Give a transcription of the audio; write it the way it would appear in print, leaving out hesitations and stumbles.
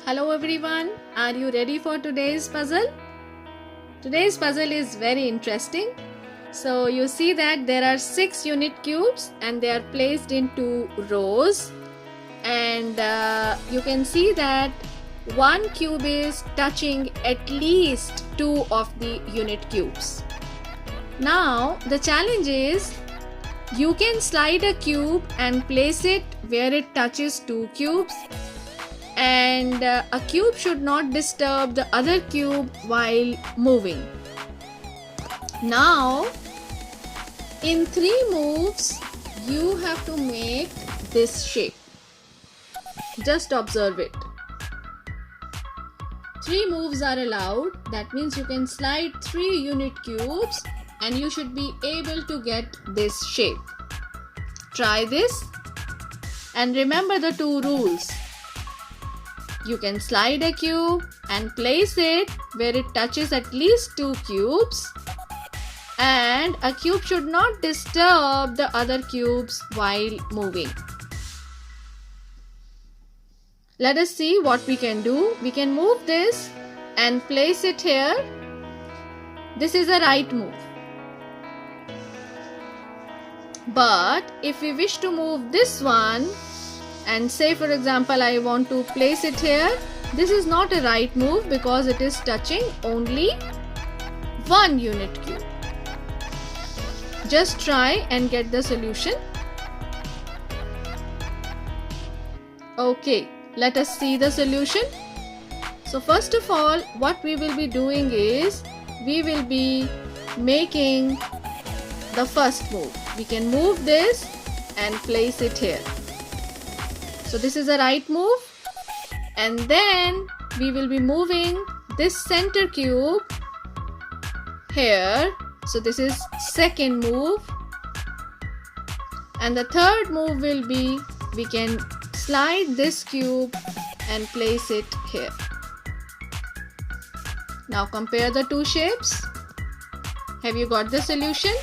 Hello everyone, are you ready for today's puzzle? Today's puzzle is very interesting. So you see that there are 6 unit cubes and they are placed in 2 rows, and you can see that one cube is touching at least 2 of the unit cubes. Now the challenge is you can slide a cube and place it where it touches 2 cubes, and a cube should not disturb the other cube while moving. Now in 3 moves you have to make this shape. Just observe it. 3 moves are allowed. That means you can slide 3 unit cubes and you should be able to get this shape. Try this and remember the 2 rules. You can slide a cube and place it where it touches at least 2 cubes, and a cube should not disturb the other cubes while moving. Let us see what we can do. We can move this and place it here. This is a right move. But if we wish to move this one, and say for example I want to place it here, this is not a right move because it is touching only 1 unit cube. Just try and get the solution. Okay, let us see the solution. So first of all, what we will be doing is we will be making the first move. We can move this and place it here. So this is a right move, and then we will be moving this center cube here. So this is second move, and the third move will be we can slide this cube and place it here. Now compare the 2 shapes. Have you got the solution?